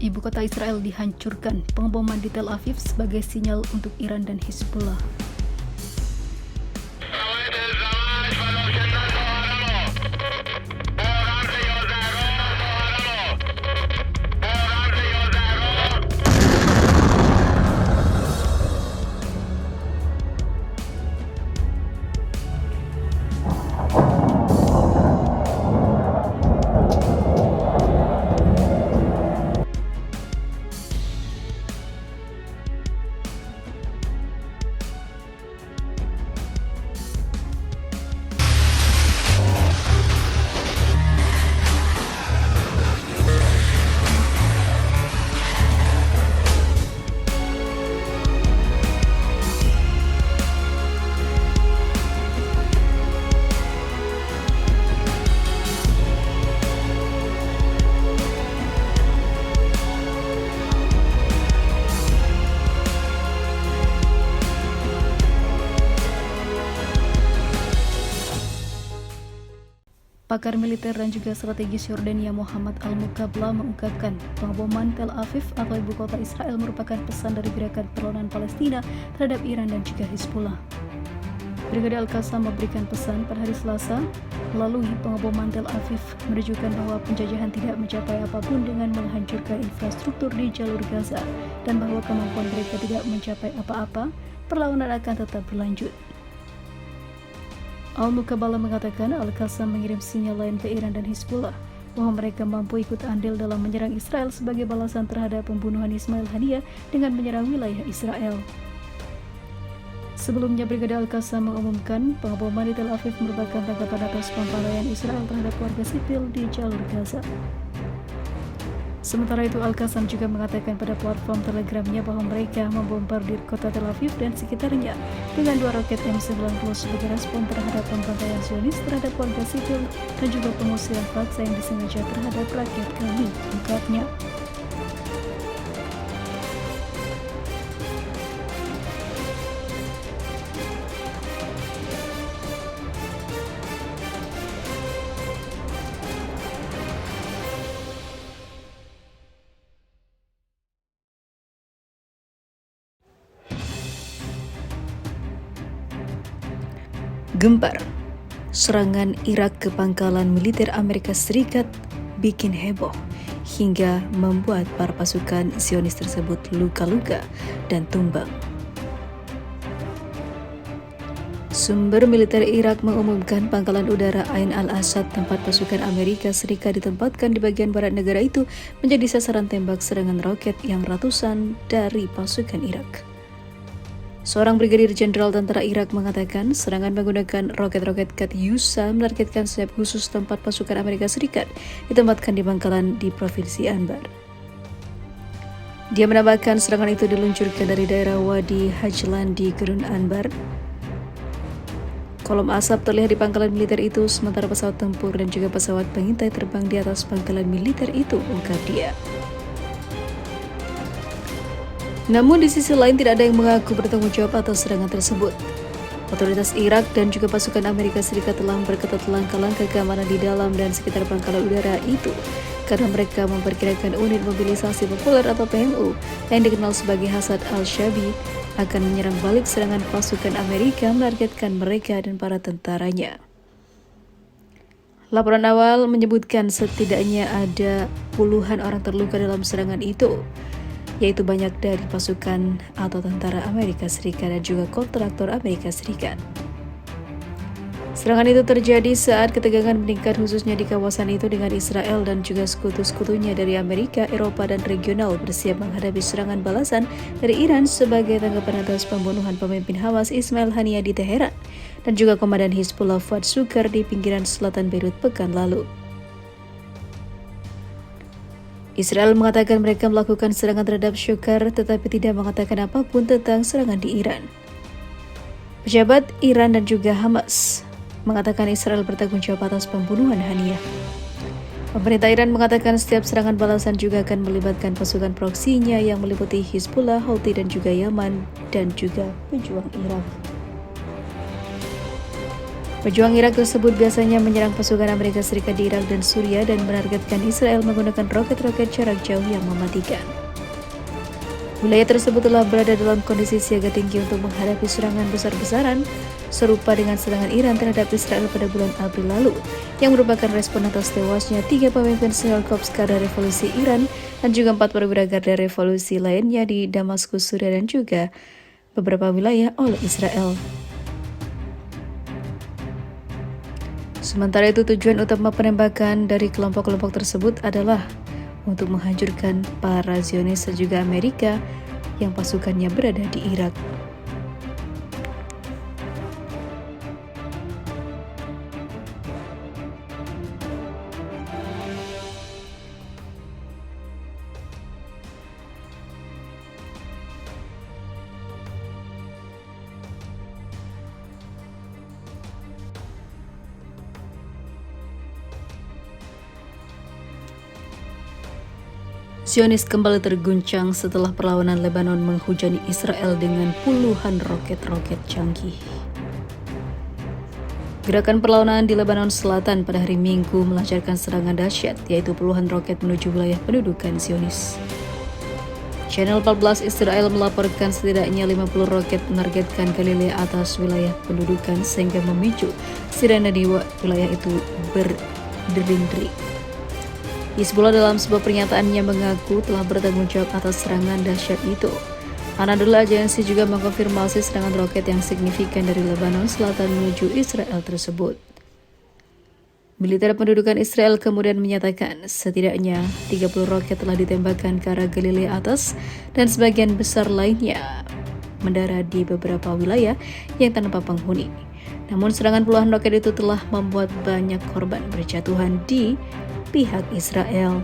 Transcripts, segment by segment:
Ibu kota Israel dihancurkan, pengeboman di Tel Aviv sebagai sinyal untuk Iran dan Hizbullah. Pakar militer dan juga strategis Yordania Muhammad Al-Muqabla mengungkapkan pengeboman Tel Aviv atau ibu kota Israel merupakan pesan dari gerakan perlawanan Palestina terhadap Iran dan juga Hizbullah. Brigade Al-Qassam memberikan pesan pada hari Selasa melalui pengeboman Tel Aviv menunjukkan bahwa penjajahan tidak mencapai apapun dengan menghancurkan infrastruktur di jalur Gaza dan bahwa kemampuan mereka tidak mencapai apa-apa, perlawanan akan tetap berlanjut. Al-Muqabala mengatakan Al-Qassam mengirim sinyal lain ke Iran dan Hizbullah bahwa mereka mampu ikut andil dalam menyerang Israel sebagai balasan terhadap pembunuhan Ismail Haniyeh dengan menyerang wilayah Israel. Sebelumnya, Brigade Al-Qassam mengumumkan pengeboman di Tel Aviv merupakan tanggapan atas pembantaian Israel terhadap warga sipil di jalur Gaza. Sementara itu, Al-Qassam juga mengatakan pada platform Telegramnya bahwa mereka membombardir kota Tel Aviv dan sekitarnya dengan 2 roket M90 sebagai respon terhadap pembantaian Zionis terhadap warga sipil dan juga pengusiran paksa yang disengaja terhadap rakyat kami, ungkapnya. Gempar, serangan Irak ke pangkalan militer Amerika Serikat bikin heboh hingga membuat para pasukan Zionis tersebut luka-luka dan tumbang. Sumber militer Irak mengumumkan pangkalan udara Ain al-Asad tempat pasukan Amerika Serikat ditempatkan di bagian barat negara itu menjadi sasaran tembak serangan roket yang ratusan dari pasukan Irak. Seorang Brigadir Jenderal Tentara Irak mengatakan serangan menggunakan roket-roket Katyusha menargetkan sayap khusus tempat pasukan Amerika Serikat ditempatkan di pangkalan di Provinsi Anbar. Dia menambahkan serangan itu diluncurkan dari daerah Wadi Hajlan di Gurun Anbar. Kolom asap terlihat di pangkalan militer itu sementara pesawat tempur dan juga pesawat pengintai terbang di atas pangkalan militer itu, ungkap dia. Namun di sisi lain tidak ada yang mengaku bertanggung jawab atas serangan tersebut. Otoritas Irak dan juga pasukan Amerika Serikat telah memperketat langkah-langkah keamanan di dalam dan sekitar pangkalan udara itu karena mereka memperkirakan unit mobilisasi populer atau PMU yang dikenal sebagai Hasad al-Shabi akan menyerang balik serangan pasukan Amerika menargetkan mereka dan para tentaranya. Laporan awal menyebutkan setidaknya ada puluhan orang terluka dalam serangan itu, yaitu banyak dari pasukan atau tentara Amerika Serikat dan juga kontraktor Amerika Serikat. Serangan itu terjadi saat ketegangan meningkat khususnya di kawasan itu dengan Israel dan juga sekutu-sekutunya dari Amerika, Eropa, dan regional bersiap menghadapi serangan balasan dari Iran sebagai tanggapan atas pembunuhan pemimpin Hamas Ismail Haniyeh di Teheran dan juga komandan Hizbullah Fuad Shukar di pinggiran selatan Beirut pekan lalu. Israel mengatakan mereka melakukan serangan terhadap Shukar tetapi tidak mengatakan apapun tentang serangan di Iran. Pejabat Iran dan juga Hamas mengatakan Israel bertanggung jawab atas pembunuhan Haniyeh. Pemerintah Iran mengatakan setiap serangan balasan juga akan melibatkan pasukan proksinya yang meliputi Hizbullah, Houthi, dan juga Yaman dan juga pejuang Irak. Pejuang Irak tersebut biasanya menyerang pasukan Amerika Serikat di Irak dan Suriah dan menargetkan Israel menggunakan roket-roket jarak jauh yang mematikan. Wilayah tersebut telah berada dalam kondisi siaga tinggi untuk menghadapi serangan besar-besaran serupa dengan serangan Iran terhadap Israel pada bulan April lalu, yang merupakan respon atas tewasnya 3 pemimpin senior Korps Garda Revolusi Iran dan juga 4 perwira Garda Revolusi lainnya di Damaskus, Suriah dan juga beberapa wilayah oleh Israel. Sementara itu, tujuan utama penembakan dari kelompok-kelompok tersebut adalah untuk menghancurkan para Zionis dan juga Amerika yang pasukannya berada di Irak. Zionis kembali terguncang setelah perlawanan Lebanon menghujani Israel dengan puluhan roket-roket canggih. Gerakan perlawanan di Lebanon Selatan pada hari Minggu melancarkan serangan dahsyat, yaitu puluhan roket menuju wilayah pendudukan Zionis. Channel 14 Israel melaporkan setidaknya 50 roket menargetkan Galilea atas wilayah pendudukan sehingga memicu sirene di wilayah itu berdering-dering. Hizbullah dalam sebuah pernyataannya mengaku telah bertanggung jawab atas serangan dahsyat itu. Anadolu Agency juga mengkonfirmasi serangan roket yang signifikan dari Lebanon Selatan menuju Israel tersebut. Militer pendudukan Israel kemudian menyatakan setidaknya 30 roket telah ditembakkan ke arah Galilea atas dan sebagian besar lainnya mendarat di beberapa wilayah yang tanpa penghuni. Namun serangan puluhan roket itu telah membuat banyak korban berjatuhan di pihak Israel.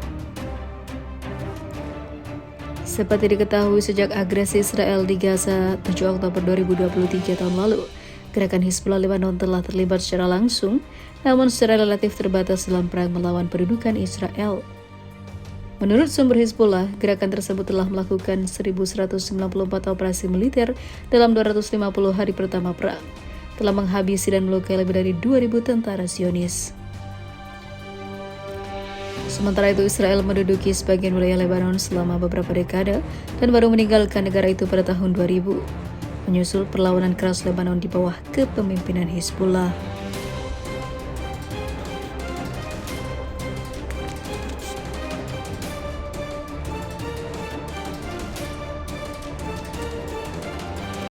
Seperti diketahui, sejak agresi Israel di Gaza 7 Oktober 2023 tahun lalu, gerakan Hizbullah Lebanon telah terlibat secara langsung, namun secara relatif terbatas dalam perang melawan pendudukan Israel. Menurut sumber Hizbullah, gerakan tersebut telah melakukan 1.194 operasi militer dalam 250 hari pertama perang, telah menghabisi dan melukai lebih dari 2.000 tentara Zionis. Sementara itu, Israel menduduki sebagian wilayah Lebanon selama beberapa dekade dan baru meninggalkan negara itu pada tahun 2000, menyusul perlawanan keras Lebanon di bawah kepemimpinan Hizbullah.